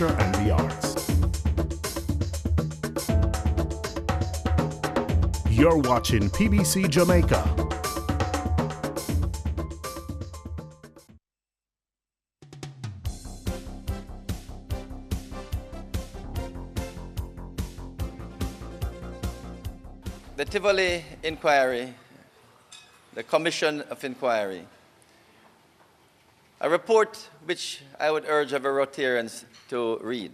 culture and the arts. You're watching PBC Jamaica. The Tivoli Inquiry, the Commission of Inquiry, a report which I would urge our Rotarians to read.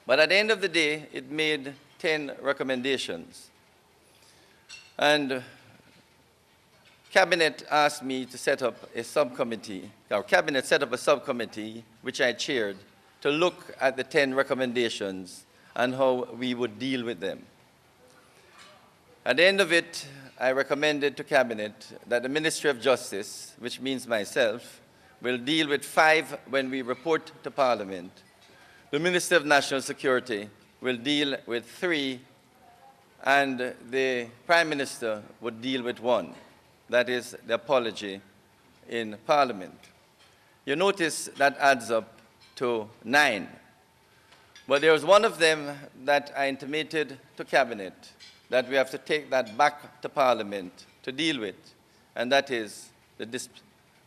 But at the end of the day, it made 10 recommendations. And Cabinet asked me to set up a subcommittee, or Cabinet set up a subcommittee, which I chaired, to look at the 10 recommendations and how we would deal with them. At the end of it, I recommended to Cabinet that the Ministry of Justice, which means myself, will deal with 5 when we report to Parliament. The Minister of National Security will deal with 3, and the Prime Minister would deal with 1. That is the apology in Parliament. You notice that adds up to 9. But there was one of them that I intimated to Cabinet that we have to take that back to Parliament to deal with, and that is the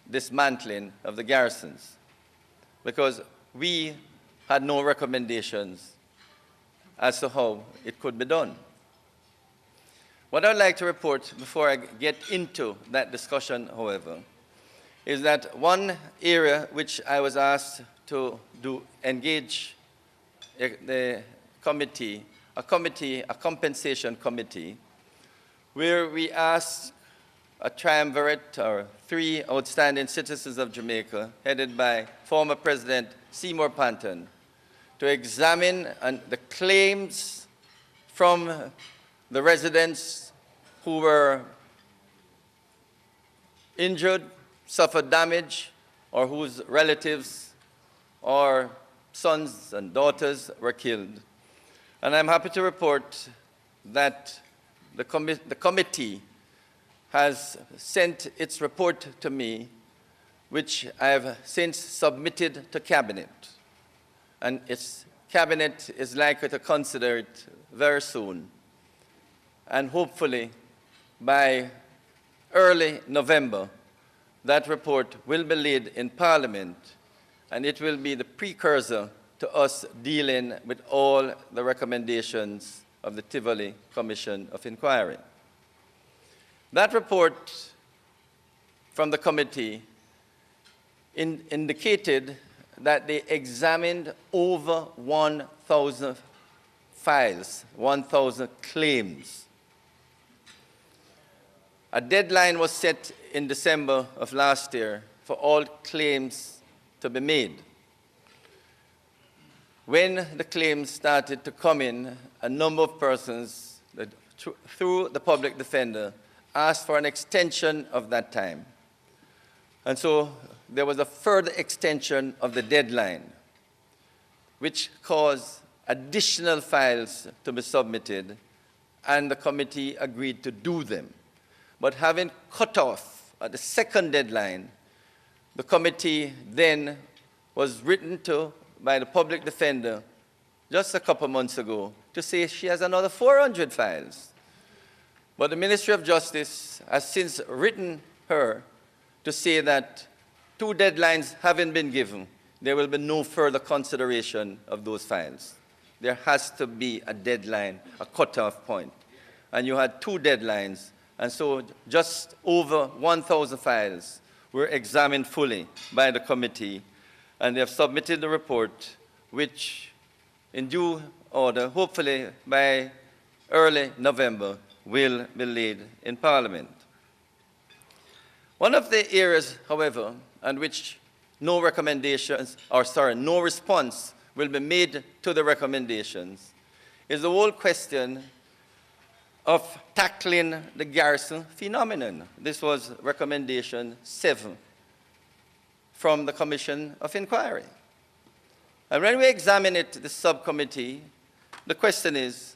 dismantling of the garrisons. Because we had no recommendations as to how it could be done. What I'd like to report before I get into that discussion, however, is that one area which I was asked to engage the committee, a compensation committee, where we asked a triumvirate, or 3 outstanding citizens of Jamaica, headed by former President Seymour Panton, to examine the claims from the residents who were injured, suffered damage, or whose relatives or sons and daughters were killed. And I'm happy to report that the committee has sent its report to me, which I have since submitted to Cabinet. And its Cabinet is likely to consider it very soon. And hopefully, by early November, that report will be laid in Parliament, and it will be the precursor to us dealing with all the recommendations of the Tivoli Commission of Inquiry. That report from the committee indicated that they examined over 1,000 files, 1,000 claims. A deadline was set in December of last year for all claims to be made. When the claims started to come in, a number of persons, through the public defender, asked for an extension of that time. And so there was a further extension of the deadline, which caused additional files to be submitted, and the committee agreed to do them. But having cut off at the second deadline, the committee then was written to by the public defender just a couple months ago to say she has another 400 files. But the Ministry of Justice has since written her to say that 2 deadlines having been given, there will be no further consideration of those files. There has to be a deadline, a cutoff point. And you had 2 deadlines, and so just over 1,000 files were examined fully by the committee, and they have submitted the report, which in due order, hopefully by early November, will be laid in Parliament. One of the areas, however, on which no response will be made to the recommendations is the whole question of tackling the garrison phenomenon. This was recommendation 7 from the Commission of Inquiry. And when we examine it, the subcommittee, the question is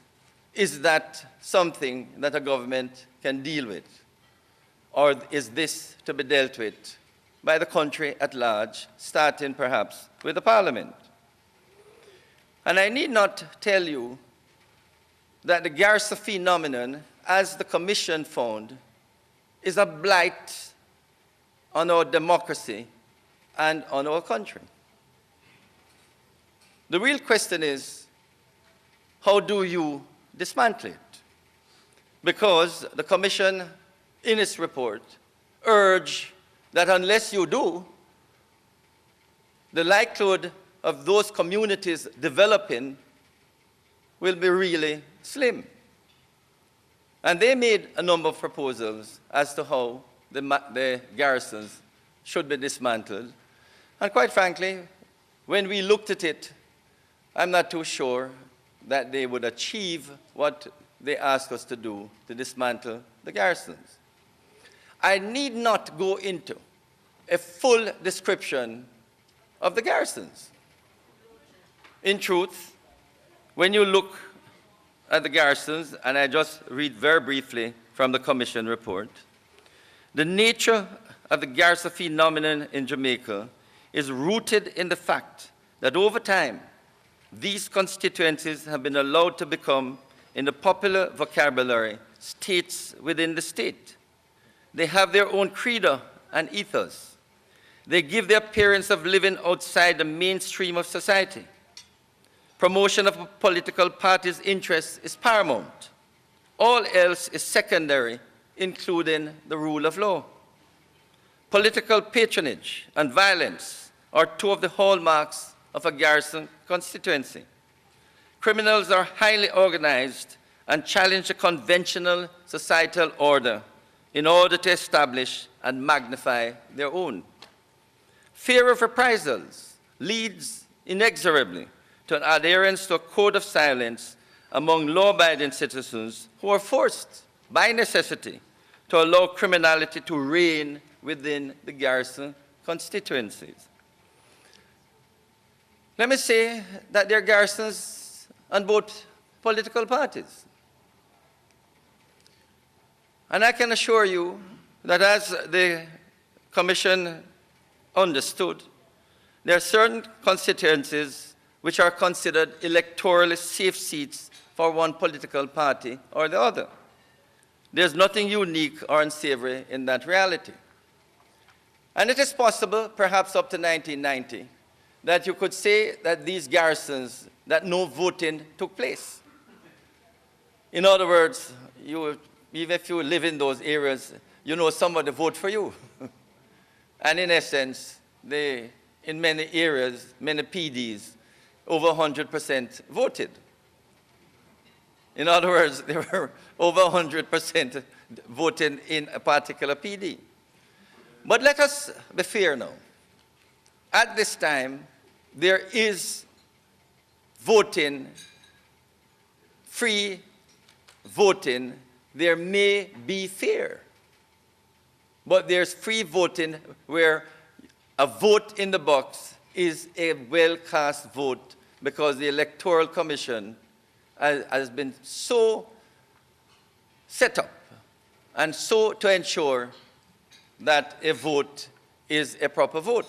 that something that a government can deal with? Or is this to be dealt with by the country at large, starting perhaps with the Parliament? And I need not tell you that the Garrison phenomenon, as the Commission found, is a blight on our democracy and on our country. The real question is, how do you dismantle it? Because the Commission, in its report, urged that unless you do, the likelihood of those communities developing will be really slim. And they made a number of proposals as to how the garrisons should be dismantled. And quite frankly, when we looked at it, I'm not too sure that they would achieve what they asked us to do to dismantle the garrisons. I need not go into a full description of the garrisons. In truth, when you look at the garrisons, and I just read very briefly from the Commission report, the nature of the garrison phenomenon in Jamaica is rooted in the fact that over time, these constituencies have been allowed to become, in the popular vocabulary, states within the state. They have their own credo and ethos. They give the appearance of living outside the mainstream of society. Promotion of a political party's interests is paramount. All else is secondary, including the rule of law. Political patronage and violence are two of the hallmarks of a garrison constituency. Criminals are highly organized and challenge the conventional societal order in order to establish and magnify their own. Fear of reprisals leads inexorably to an adherence to a code of silence among law-abiding citizens who are forced, by necessity, to allow criminality to reign within the garrison constituencies. Let me say that there are garrisons on both political parties. And I can assure you that as the Commission understood, there are certain constituencies which are considered electorally safe seats for one political party or the other. There's nothing unique or unsavory in that reality. And it is possible, perhaps up to 1990, that you could say that these garrisons, that no voting took place. In other words, even if you live in those areas, you know somebody vote for you. And in essence, in many areas, many PDs, over 100% voted. In other words, there were over 100% voting in a particular PD. But let us be fair now. At this time, there is voting, free voting. There may be fair, but there's free voting where a vote in the box is a well-cast vote because the Electoral Commission has been so set up and so to ensure that a vote is a proper vote.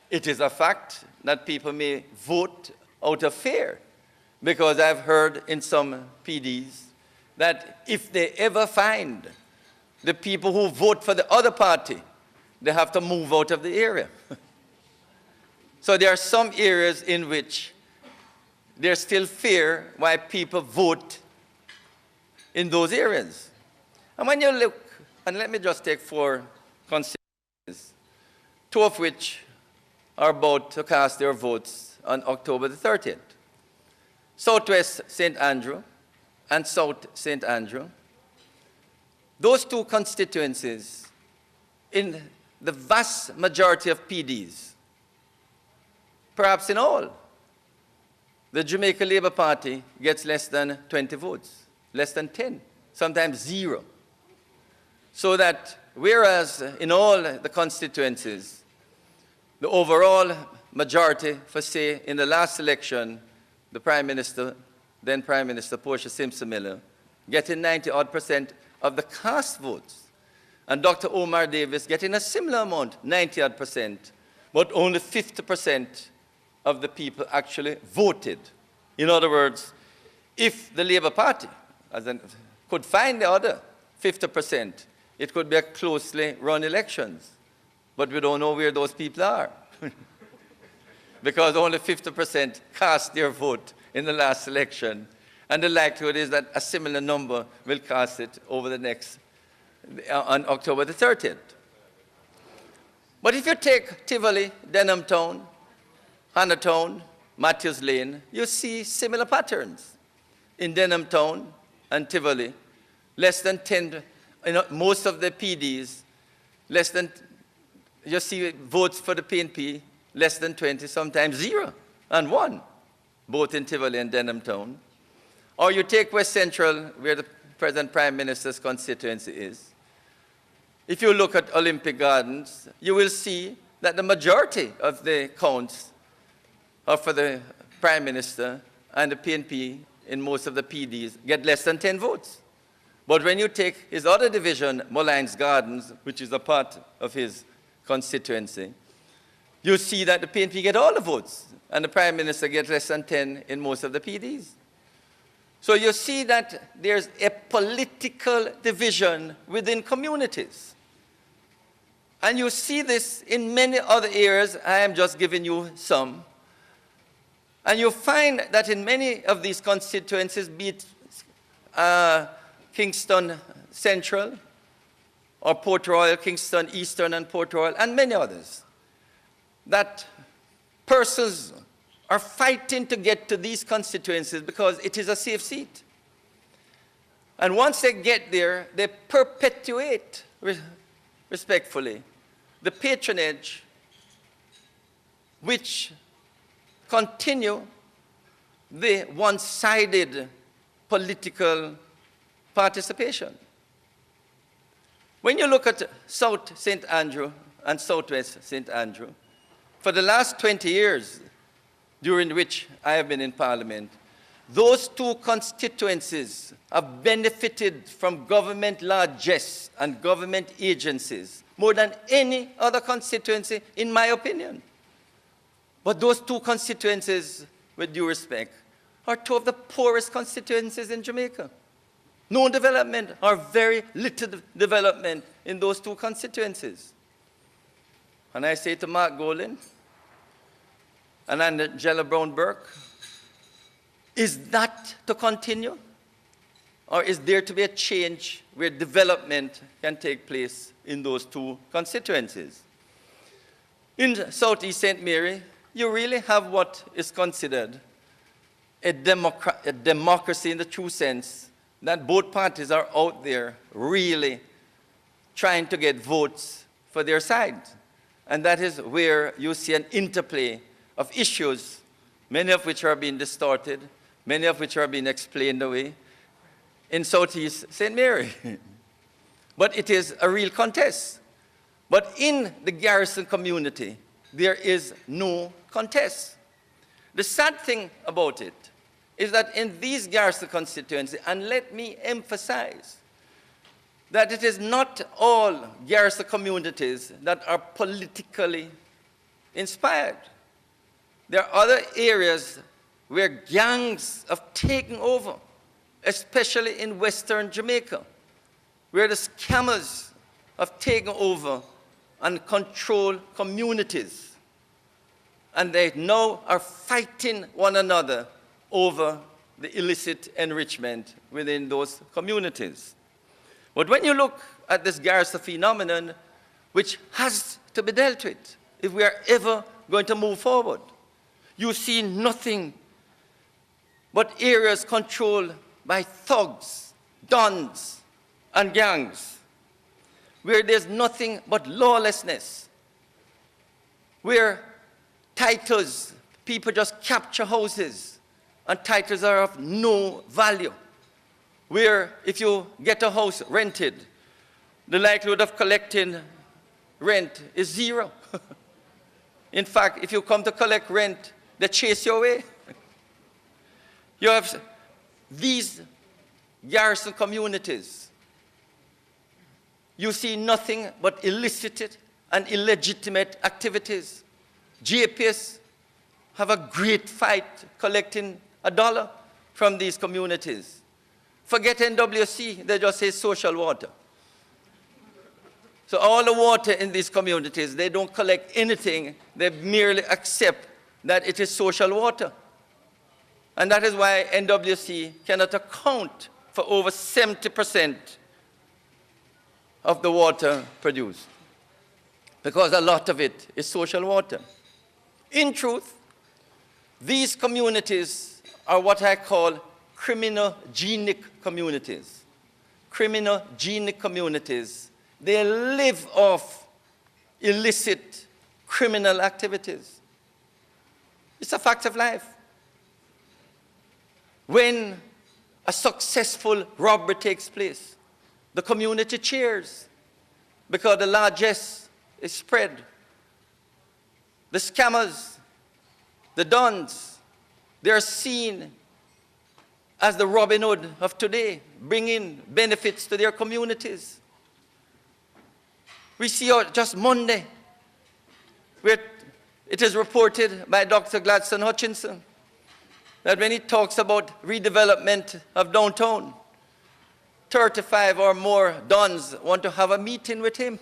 It is a fact that people may vote out of fear, because I've heard in some PDs that if they ever find the people who vote for the other party, they have to move out of the area. So there are some areas in which there's still fear why people vote in those areas. And when you look, and let me just take 4 constituencies, 2 of which are about to cast their votes on October the 30th. Southwest St. Andrew and South St. Andrew. Those 2 constituencies, in the vast majority of PDs, perhaps in all, the Jamaica Labour Party gets less than 20 votes, less than 10, sometimes 0. So that whereas in all the constituencies, the overall majority, for say, in the last election, the Prime Minister, then Prime Minister Portia Simpson Miller, getting 90% of the cast votes, and Dr. Omar Davis getting a similar amount, 90%, but only 50% of the people actually voted. In other words, if the Labour Party could find the other 50%, it could be a closely run elections. But we don't know where those people are. Because only 50% cast their vote in the last election. And the likelihood is that a similar number will cast it over the next, on October the 30th. But if you take Tivoli, Denham Town, Hannahtown, Matthews Lane, you see similar patterns. In Denham Town and Tivoli, less than 10, most of the PDs, less than, you see votes for the PNP, less than 20, sometimes 0 and 1, both in Tivoli and Denham Town. Or you take West Central, where the present Prime Minister's constituency is. If you look at Olympic Gardens, you will see that the majority of the counts are for the Prime Minister, and the PNP in most of the PDs get less than 10 votes. But when you take his other division, Mullines Gardens, which is a part of his constituency, you see that the PNP get all the votes, and the Prime Minister gets less than 10 in most of the PDs. So you see that there's a political division within communities. And you see this in many other areas. I am just giving you some. And you find that in many of these constituencies, be it Kingston Central, or Port Royal, Kingston Eastern and Port Royal, and many others, that persons are fighting to get to these constituencies because it is a safe seat. And once they get there, they perpetuate, respectfully, the patronage which continue the one-sided political participation. When you look at South St. Andrew and Southwest St. Andrew, for the last 20 years, during which I have been in Parliament, those two constituencies have benefited from government largesse and government agencies more than any other constituency, in my opinion. But those two constituencies, with due respect, are two of the poorest constituencies in Jamaica. No development, or very little development in those two constituencies. And I say to Mark Golin and Angela Brown-Burke, is that to continue? Or is there to be a change where development can take place in those two constituencies? In Southeast St. Mary, you really have what is considered a democracy in the true sense, that both parties are out there really trying to get votes for their side. And that is where you see an interplay of issues, many of which are being distorted, many of which are being explained away in Southeast St. Mary. But it is a real contest. But in the garrison community, there is no contest. The sad thing about it is that in these garrison constituencies, and let me emphasize that it is not all garrison communities that are politically inspired. There are other areas where gangs have taken over, especially in Western Jamaica, where the scammers have taken over and control communities. And they now are fighting one another over the illicit enrichment within those communities. But when you look at this garrison phenomenon, which has to be dealt with if we are ever going to move forward, you see nothing but areas controlled by thugs, dons, and gangs, where there's nothing but lawlessness, where titles, people just capture houses, and titles are of no value, where if you get a house rented, the likelihood of collecting rent is 0. In fact, if you come to collect rent, they chase you away. You have these garrison communities. You see nothing but illicit and illegitimate activities. JPS have a great fight collecting $1 from these communities. Forget NWC, they just say social water. So all the water in these communities, they don't collect anything, they merely accept that it is social water. And that is why NWC cannot account for over 70% of the water produced, because a lot of it is social water. In truth, these communities are what I call criminogenic communities. Criminogenic communities. They live off illicit criminal activities. It's a fact of life. When a successful robbery takes place, the community cheers because the largesse is spread. The scammers, the dons, they are seen as the Robin Hood of today, bringing benefits to their communities. We see just Monday, where it is reported by Dr. Gladstone Hutchinson that when he talks about redevelopment of downtown, 35 or more dons want to have a meeting with him.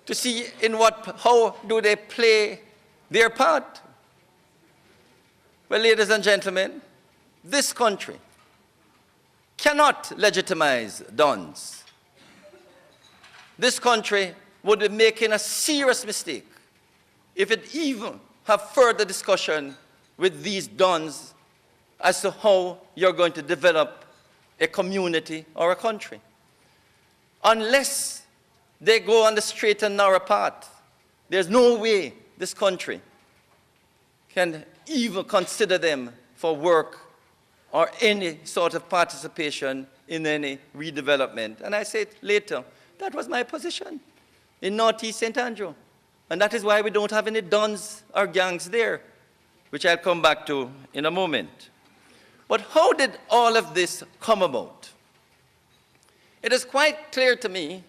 To see how do they play their part. Well, ladies and gentlemen, this country cannot legitimize dons. This country would be making a serious mistake if it even have further discussion with these dons as to how you're going to develop a community or a country. Unless they go on the straight and narrow path, there's no way this country can even consider them for work or any sort of participation in any redevelopment. And I said later, that was my position in Northeast St. Andrew. And that is why we don't have any dons or gangs there, which I'll come back to in a moment. But how did all of this come about? It is quite clear to me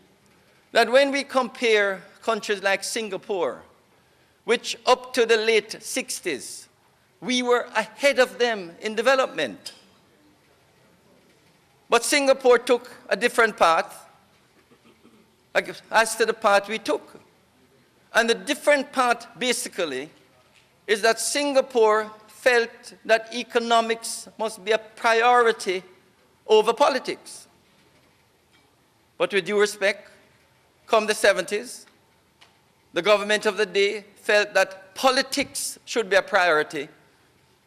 that when we compare countries like Singapore, which up to the late 60s, we were ahead of them in development. But Singapore took a different path as to the path we took. And the different path, basically, is that Singapore felt that economics must be a priority over politics. But with due respect, come the 70s, the government of the day felt that politics should be a priority,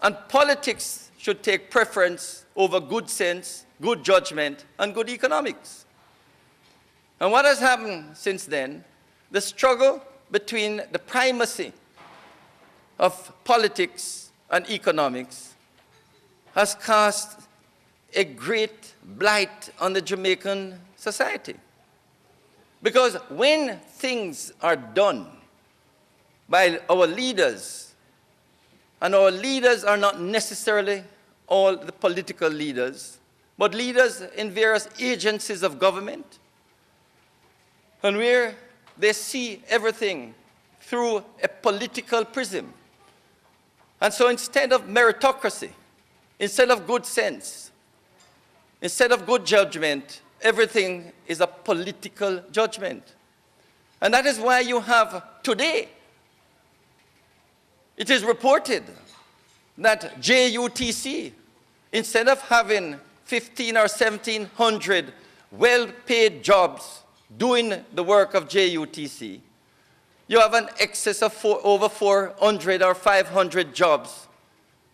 and politics should take preference over good sense, good judgment, and good economics. And what has happened since then, the struggle between the primacy of politics and economics has cast a great blight on the Jamaican society. Because when things are done by our leaders, and our leaders are not necessarily all the political leaders, but leaders in various agencies of government, and where they see everything through a political prism. And so instead of meritocracy, instead of good sense, instead of good judgment, everything is a political judgment. And that is why you have today, it is reported that JUTC, instead of having 1,500 or 1,700 well-paid jobs doing the work of JUTC, you have an excess of over 400 or 500 jobs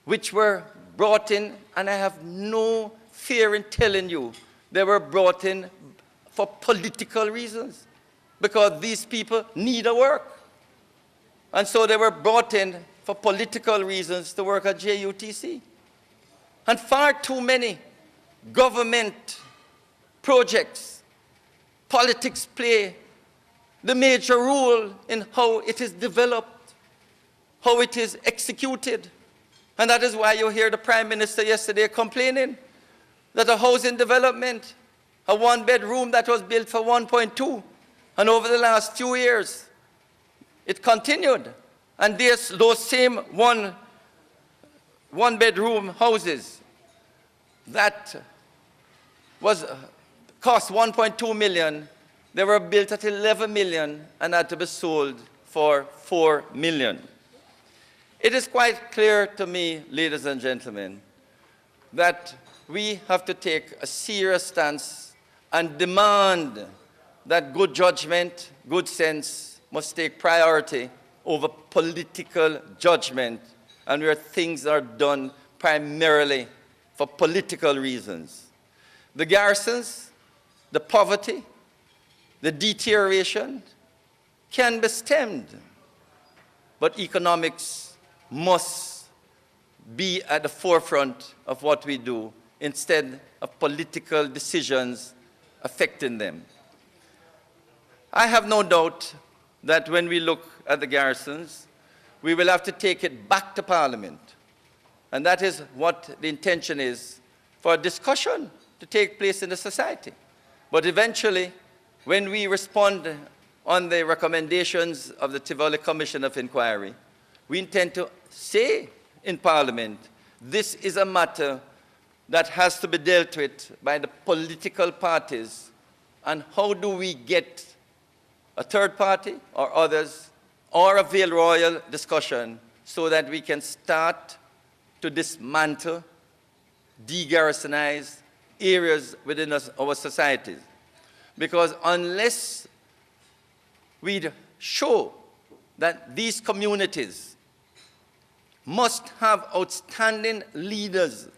which were brought in, and I have no fear in telling you, they were brought in for political reasons, because these people need a work. And so they were brought in for political reasons to work at JUTC. And far too many government projects, politics play the major role in how it is developed, how it is executed. And that is why you hear the Prime Minister yesterday complaining that a housing development, a one-bedroom that was built for 1.2, And over the last few years, it continued. And those same one-bedroom houses that cost 1.2 million, they were built at 11 million and had to be sold for 4 million. It is quite clear to me, ladies and gentlemen, that we have to take a serious stance and demand that good judgment, good sense must take priority over political judgment, and where things are done primarily for political reasons. The garrisons, the poverty, the deterioration can be stemmed, but economics must be at the forefront of what we do instead of political decisions affecting them. I have no doubt that when we look at the garrisons, we will have to take it back to Parliament. And that is what the intention is, for a discussion to take place in the society. But eventually, when we respond on the recommendations of the Tivoli Commission of Inquiry, we intend to say in Parliament, this is a matter that has to be dealt with by the political parties, and how do we get a third party or others, or a Vale Royal discussion, so that we can start to dismantle, de-garrisonize areas within our societies. Because unless we show that these communities must have outstanding leaders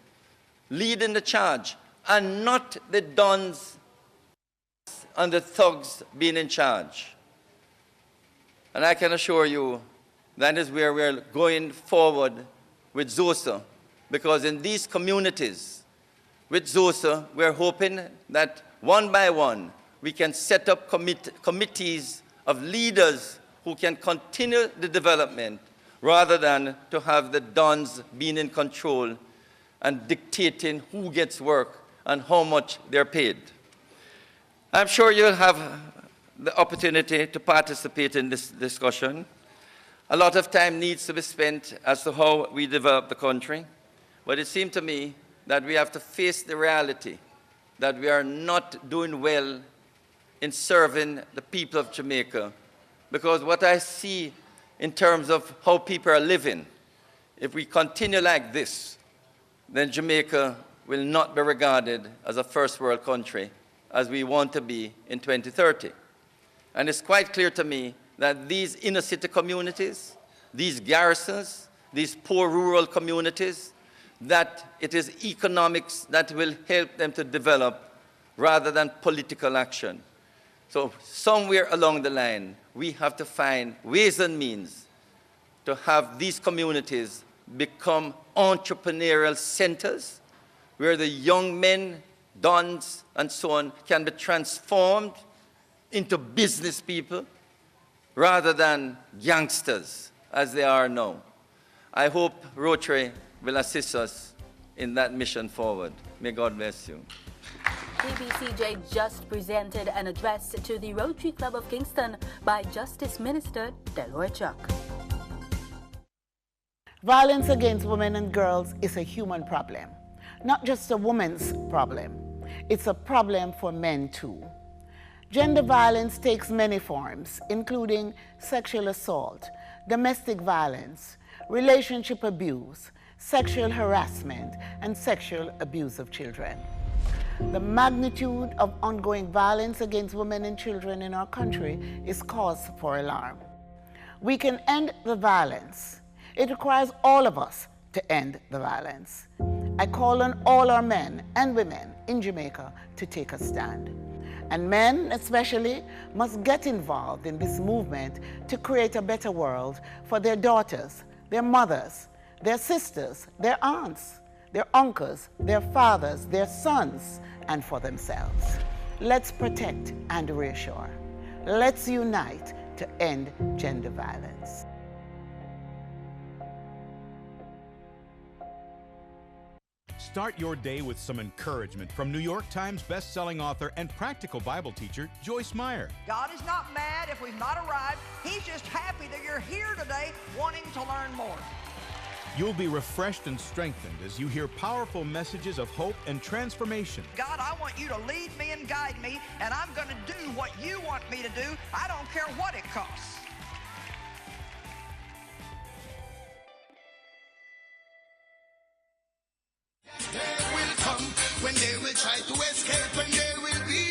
leading the charge, and not the dons and the thugs being in charge. And I can assure you that is where we're going forward with ZOSA, because in these communities, with ZOSA, we're hoping that one by one, we can set up committees of leaders who can continue the development rather than to have the dons being in control and dictating who gets work and how much they're paid. I'm sure you'll have the opportunity to participate in this discussion. A lot of time needs to be spent as to how we develop the country, but it seemed to me that we have to face the reality that we are not doing well in serving the people of Jamaica, because what I see in terms of how people are living, if we continue like this, then Jamaica will not be regarded as a first world country as we want to be in 2030. And it's quite clear to me that these inner city communities, these garrisons, these poor rural communities, that it is economics that will help them to develop rather than political action. So somewhere along the line, we have to find ways and means to have these communities become entrepreneurial centers where the young men, dons, and so on can be transformed into business people rather than gangsters as they are now. I hope Rotary will assist us in that mission forward. May God bless you. PBCJ just presented an address to the Rotary Club of Kingston by Justice Minister Delroy. Violence against women and girls is a human problem, not just a woman's problem. It's a problem for men too. Gender violence takes many forms, including sexual assault, domestic violence, relationship abuse, sexual harassment, and sexual abuse of children. The magnitude of ongoing violence against women and children in our country is cause for alarm. We can end the violence. It requires all of us to end the violence. I call on all our men and women in Jamaica to take a stand. And men, especially, must get involved in this movement to create a better world for their daughters, their mothers, their sisters, their aunts, their uncles, their fathers, their sons, and for themselves. Let's protect and reassure. Let's unite to end gender violence. Start your day with some encouragement from New York Times best-selling author and practical Bible teacher Joyce Meyer. God is not mad if we've not arrived. He's just happy that you're here today wanting to learn more. You'll be refreshed and strengthened as you hear powerful messages of hope and transformation. God, I want you to lead me and guide me, and I'm going to do what you want me to do. I don't care what it costs. They will come when they will try to escape, and there will be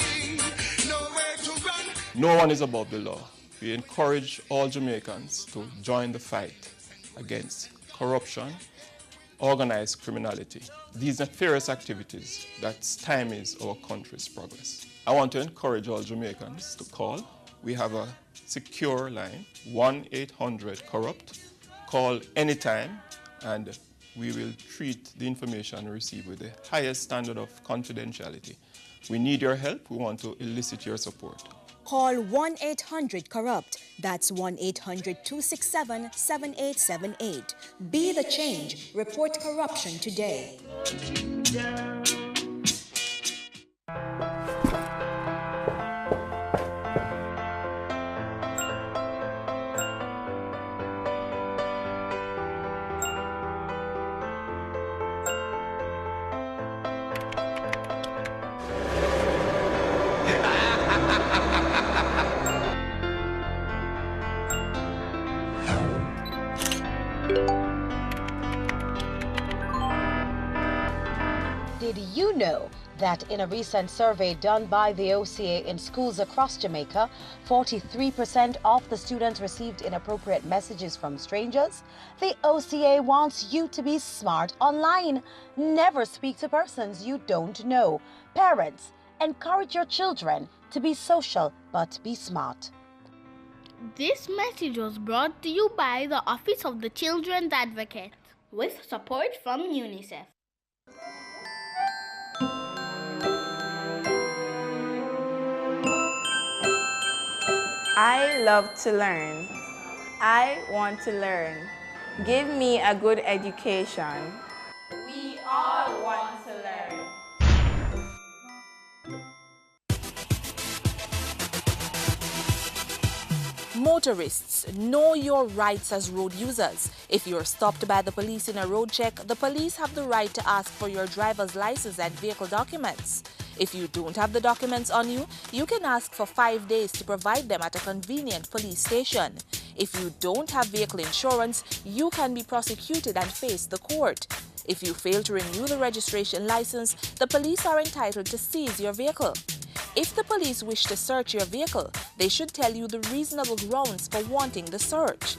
nowhere to run. No one is above the law. We encourage all Jamaicans to join the fight against corruption, organized criminality. These nefarious activities that stymies our country's progress. I want to encourage all Jamaicans to call. We have a secure line, 1-800-CORRUPT. Call anytime, and we will treat the information received with the highest standard of confidentiality. We need your help. We want to elicit your support. Call 1-800-CORRUPT. That's 1-800-267-7878. Be the change. Report corruption today. Did you know that in a recent survey done by the OCA in schools across Jamaica, 43% of the students received inappropriate messages from strangers? The OCA wants you to be smart online. Never speak to persons you don't know. Parents, encourage your children to be social but be smart. This message was brought to you by the Office of the Children's Advocate with support from UNICEF. I love to learn. I want to learn. Give me a good education. We all want to learn. Motorists, know your rights as road users. If you're stopped by the police in a road check, the police have the right to ask for your driver's license and vehicle documents. If you don't have the documents on you, you can ask for 5 days to provide them at a convenient police station. If you don't have vehicle insurance, you can be prosecuted and face the court. If you fail to renew the registration license, the police are entitled to seize your vehicle. If the police wish to search your vehicle, they should tell you the reasonable grounds for wanting the search.